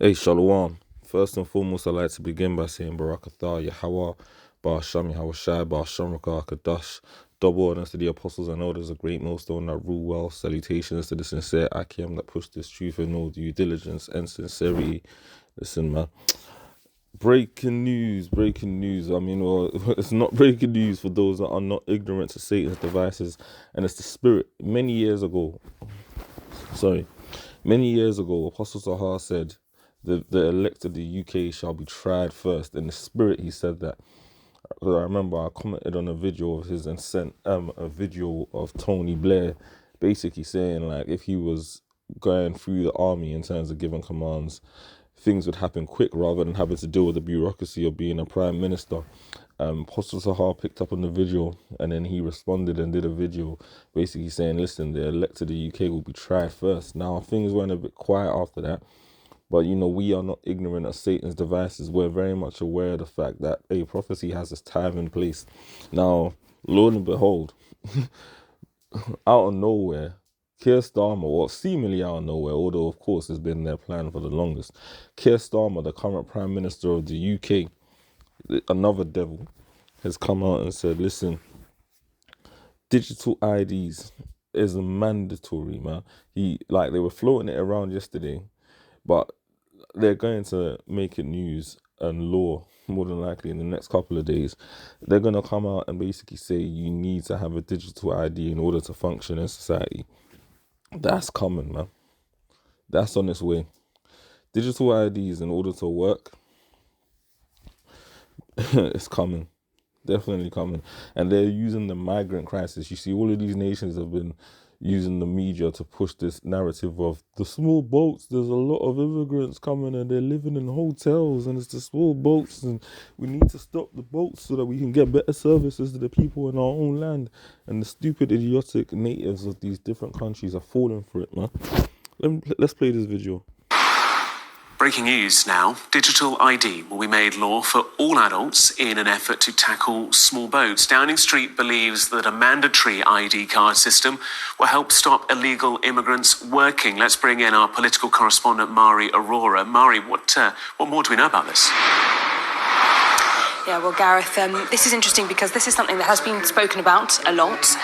Hey, Shalom. First and foremost, I'd like to begin by saying Barakatah, Yahweh, Ba'asham, Yahweh Shai, Ba'asham, Rakah, Kadash. Double honors to the apostles and elders, a great millstone that rule well. Salutations to the sincere Akim that push this truth in all due diligence and sincerity. Listen, man. Breaking news, breaking news. I mean, well, it's not breaking news for those that are not ignorant to Satan's devices. And it's the spirit. Many years ago, Apostle Sahar said, the elect of the UK shall be tried first. In the spirit, he said that. I remember I commented on a video of his and sent a video of Tony Blair basically saying, like, if he was going through the army in terms of giving commands, things would happen quick rather than having to deal with the bureaucracy of being a prime minister. Apostle Sahar picked up on the video and then he responded and did a video basically saying, listen, the elect of the UK will be tried first. Now, things went a bit quiet after that. But, we are not ignorant of Satan's devices. We're very much aware of the fact that a prophecy has its time and place. Now, Lord and behold, out of nowhere, Kier Starmer, well, seemingly out of nowhere, although, of course, it's been their plan for the longest. Kier Starmer, the current Prime Minister of the UK, another devil, has come out and said, listen, digital IDs is mandatory, man. They were floating it around yesterday, but they're going to make it news and law more than likely in the next couple of days. They're going to come out and basically say you need to have a digital ID in order to function in society. That's coming, man. That's on its way. Digital IDs in order to work, it's coming. Definitely coming. And they're using the migrant crisis. You see, all of these nations have been using the media to push this narrative of the small boats. There's a lot of immigrants coming and they're living in hotels and it's the small boats and we need to stop the boats so that we can get better services to the people in our own land. And the stupid, idiotic natives of these different countries are falling for it, man. Let's play this video. Breaking news now. Digital ID will be made law for all adults in an effort to tackle small boats. Downing Street believes that a mandatory ID card system will help stop illegal immigrants working. Let's bring in our political correspondent, Mari Aurora. Mari, what more do we know about this? Yeah, well, Gareth, this is interesting because this is something that has been spoken about a lot.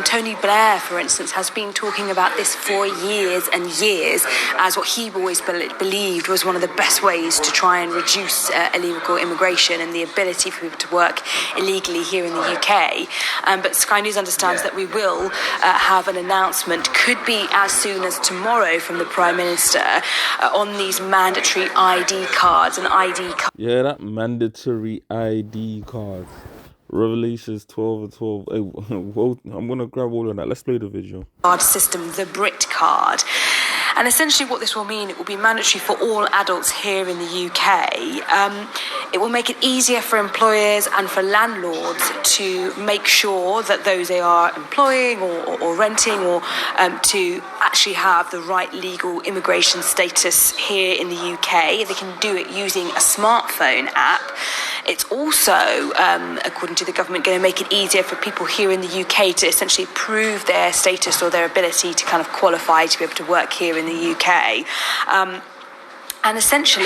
Tony Blair, for instance, has been talking about this for years and years as what he always believed was one of the best ways to try and reduce illegal immigration and the ability for people to work illegally here in the UK. But Sky News understands that we will have an announcement, could be as soon as tomorrow, from the Prime Minister on these mandatory ID cards and ID cards. Yeah, that mandatory ID cards. Revelations 12 and 12. Hey, I'm going to grab all of that. Let's play the video. Card system, the Brit card. And essentially what this will mean, it will be mandatory for all adults here in the UK. It will make it easier for employers and for landlords to make sure that those they are employing or renting or to actually have the right legal immigration status here in the UK. They can do it using a smartphone app. It's also, according to the government, going to make it easier for people here in the UK to essentially prove their status or their ability to kind of qualify to be able to work here in the UK. And essentially,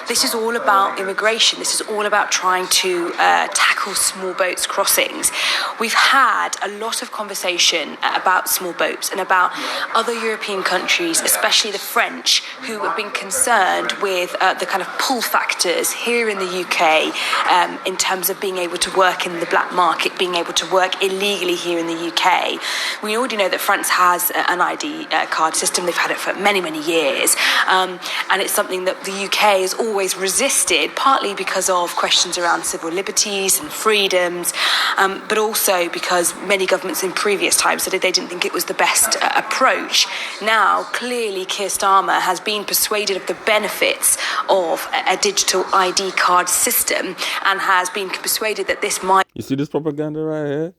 this is all about immigration. This is all about trying to tackle small boats crossings. We've had a lot of conversation about small boats and about other European countries, especially the French, who have been concerned with the kind of pull factors here in the UK in terms of being able to work in the black market, being able to work illegally here in the UK. We already know that France has an ID card system. They've had it for many, many years. And it's something that the UK has always resisted, partly because of questions around civil liberties and freedoms, but also because many governments in previous times said they didn't think it was the best approach. Now, clearly, Kier Starmer has been persuaded of the benefits of a digital ID card system and has been persuaded that this might... You see this propaganda right here?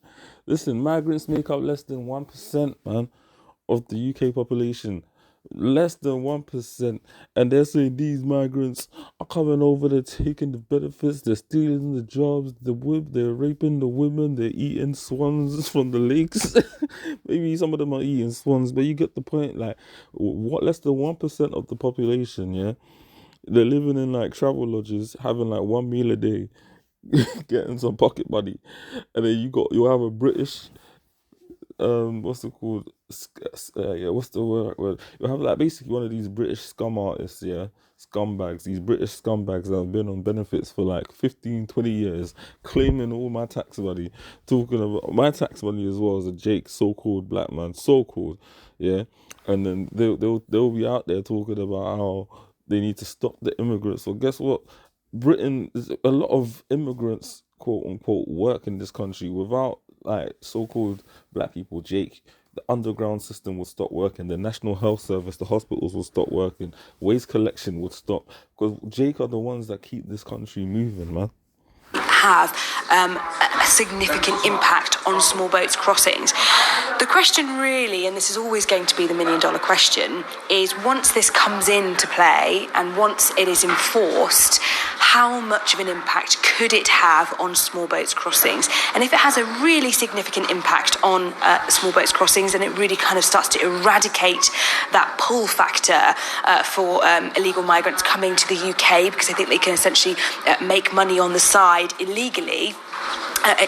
Listen, migrants make up less than 1%, man, of the UK population. Less than 1%, and they're saying these migrants are coming over, they're taking the benefits, they're stealing the jobs, they're raping the women, they're eating swans from the lakes. Maybe some of them are eating swans, but you get the point. Like, what, less than 1% of the population, yeah, They're living in like travel lodges, having like one meal a day, getting some pocket money, and then you'll have a British what's it called? Yeah, what's the word? You have like basically one of these British scum artists, yeah, scumbags. These British scumbags that have been on benefits for like 15, 20 years, claiming all my tax money, talking about my tax money as well as a Jake, so-called black man, so-called, yeah, and then they'll be out there talking about how they need to stop the immigrants. Well, guess what? Britain, there's a lot of immigrants, quote unquote, work in this country without like so-called black people. Jake, the underground system would stop working, the National Health Service, the hospitals will stop working, waste collection would stop, because Jake are the ones that keep this country moving, man. Have a significant impact on small boats crossings. The question really, and this is always going to be the million-dollar question, is once this comes into play and once it is enforced, how much of an impact could it have on small boats crossings? And if it has a really significant impact on small boats crossings, then it really kind of starts to eradicate that pull factor for illegal migrants coming to the UK, because I think they can essentially make money on the side illegally,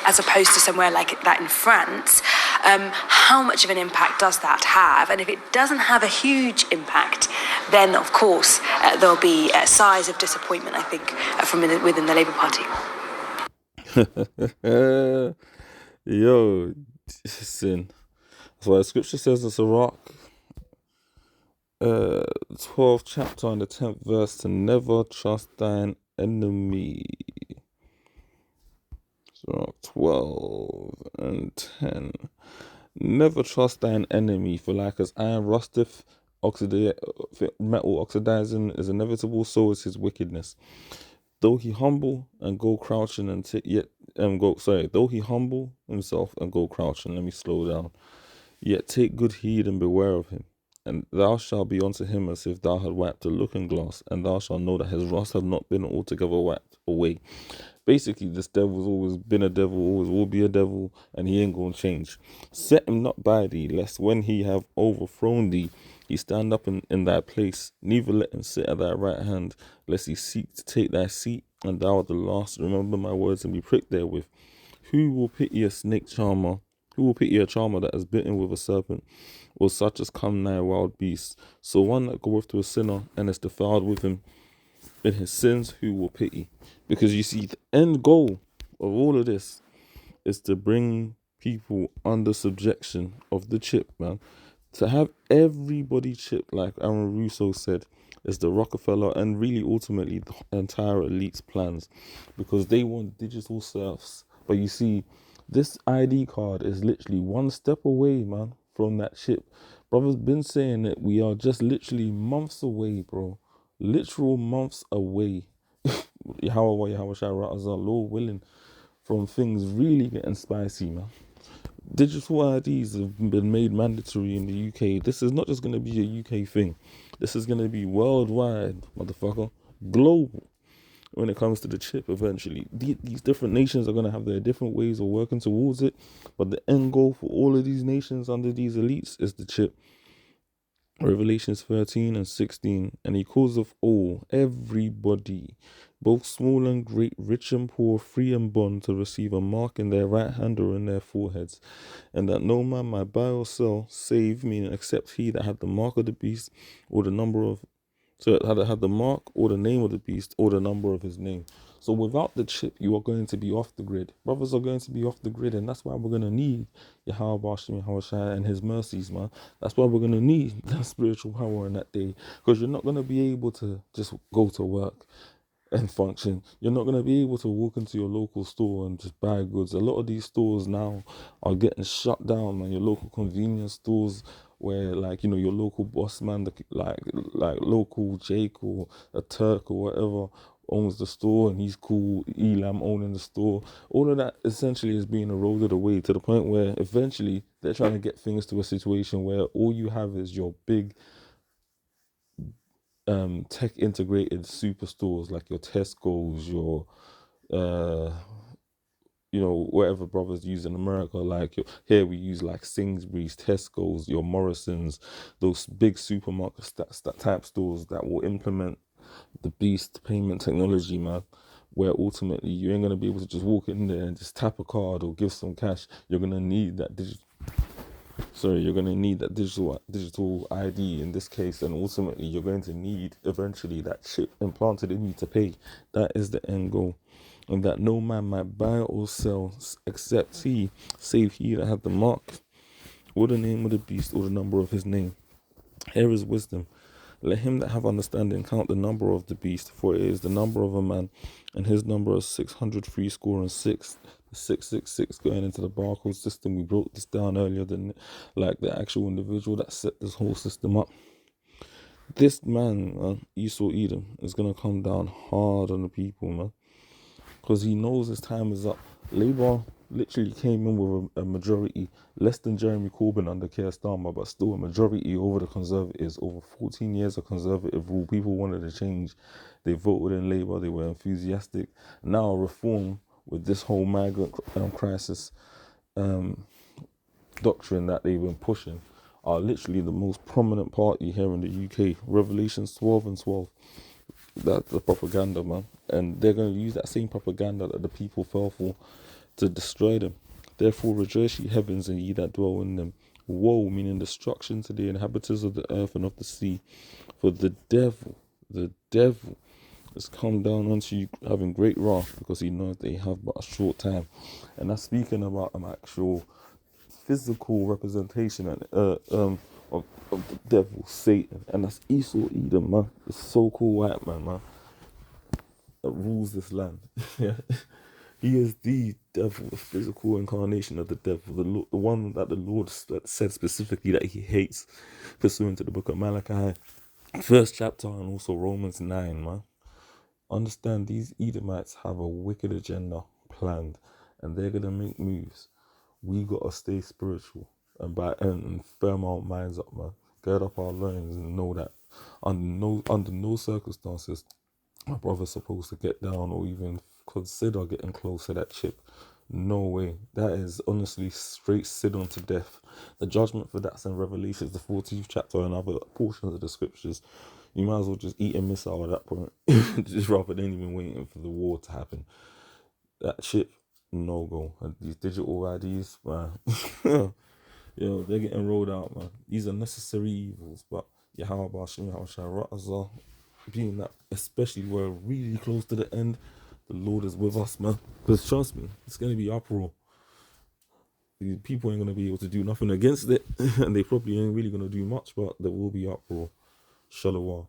as opposed to somewhere like that in France. How much of an impact does that have? And if it doesn't have a huge impact, then of course there'll be sighs of disappointment, I think, from within the Labour Party. Yo, sin. That's why the scripture says in Sirach, 12th chapter and the 10th verse, to never trust thine enemy. So 12 and 10. Never trust thine enemy, for like as iron rusteth, metal oxidizing is inevitable, so is his wickedness. Though he humble and go crouching though he humble himself and go crouching, let me slow down. Yet take good heed and beware of him. And thou shalt be unto him as if thou had wiped a looking glass, and thou shalt know that his rust hath not been altogether wiped away. Basically, this devil's always been a devil, always will be a devil, and he ain't gonna change. Set him not by thee, lest when he have overthrown thee, he stand up in thy place. Neither let him sit at thy right hand, lest he seek to take thy seat, and thou art the last. Remember my words and be pricked therewith. Who will pity a snake charmer? Who will pity a charmer that is bitten with a serpent, or such as come nigh wild beasts? So one that goeth to a sinner and is defiled with him in his sins, who will pity? Because you see, the end goal of all of this is to bring people under subjection of the chip, man. To have everybody chipped, like Aaron Russo said, is the Rockefeller and really ultimately the entire elite's plans, because they want digital serfs. But you see, this ID card is literally one step away, man, from that chip. Brother's been saying that we are just literally months away, bro. Literal months away. Yahweh Lord willing, from things really getting spicy, man. Digital IDs have been made mandatory in the UK. This is not just going to be a UK thing. This is going to be worldwide, motherfucker. Global. When it comes to the chip, eventually. These different nations are going to have their different ways of working towards it. But the end goal for all of these nations under these elites is the chip. Revelations 13 and 16. And he calls of all, everybody, both small and great, rich and poor, free and bond, to receive a mark in their right hand or in their foreheads, and that no man might buy or sell, save, meaning except he that had the mark of the beast, or the number of, so that had the mark or the name of the beast, or the number of his name. So without the chip, you are going to be off the grid. Brothers are going to be off the grid, and that's why we're going to need Yahweh and his mercies, man. That's why we're going to need that spiritual power in that day, because you're not going to be able to just go to work and function. You're not going to be able to walk into your local store and just buy goods. A lot of these stores now are getting shut down, man. Your local convenience stores, where like, you know, your local boss man, like local Jake or a Turk or whatever owns the store, and he's cool, Elam owning the store. All of that essentially is being eroded away, to the point where eventually they're trying to get things to a situation where all you have is your big tech integrated superstores, like your Tesco's, your whatever brothers use in America. Like here we use like Sainsbury's, Tesco's, your Morrison's, those big supermarket type stores that will implement the beast payment technology, man, where ultimately you ain't gonna be able to just walk in there and just tap a card or give some cash. You're gonna need that digital ID in this case, and ultimately you're going to need eventually that chip implanted in you to pay. That is the end goal. And that no man might buy or sell except he, save he that hath the mark, or the name of the beast, or the number of his name. Here is wisdom. Let him that have understanding count the number of the beast, for it is the number of a man, and his number is 666. The 666 going into the barcode system. We broke this down earlier than like the actual individual that set this whole system up. This man, Esau Edom, is gonna come down hard on the people, man, because he knows his time is up. Labour literally came in with a majority, less than Jeremy Corbyn under Kier Starmer, but still a majority over the Conservatives. Over 14 years of Conservative rule, people wanted to change. They voted in Labour, they were enthusiastic. Now reform with this whole migrant crisis doctrine that they've been pushing are literally the most prominent party here in the UK. Revelations 12 and 12. That's the propaganda, man. And they're going to use that same propaganda that the people fell for to destroy them. Therefore rejoice, ye heavens, and ye that dwell in them. Woe, meaning destruction to the inhabitants of the earth and of the sea. For the devil has come down unto you having great wrath, because he knows they have but a short time. And that's speaking about an actual physical representation of the devil, Satan. And that's Esau Edom, man. The so-called white man, that rules this land. Yeah. He is the devil, the physical incarnation of the devil, the one that the Lord said specifically that he hates, pursuant to the book of Malachi, first chapter, and also Romans 9, man. Understand, these Edomites have a wicked agenda planned, and they're going to make moves. We got to stay spiritual and firm our minds up, man. Gird up our loins and know that under no circumstances my brother's supposed to get down or even consider getting close to that chip. No way. That is honestly straight sin unto death. The judgment for that's in Revelations, the 14th chapter, and other portions of the scriptures. You might as well just eat a missile at that point, just rather than even waiting for the war to happen. That chip, no go. And these digital IDs, man, yo, they're getting rolled out, man. These are necessary evils, but Yahweh Shem Yahweh being that, especially we're really close to the end, the Lord is with us, man. Because trust me, it's going to be uproar. These people ain't going to be able to do nothing against it, and they probably ain't really going to do much, but there will be uproar. Shalom.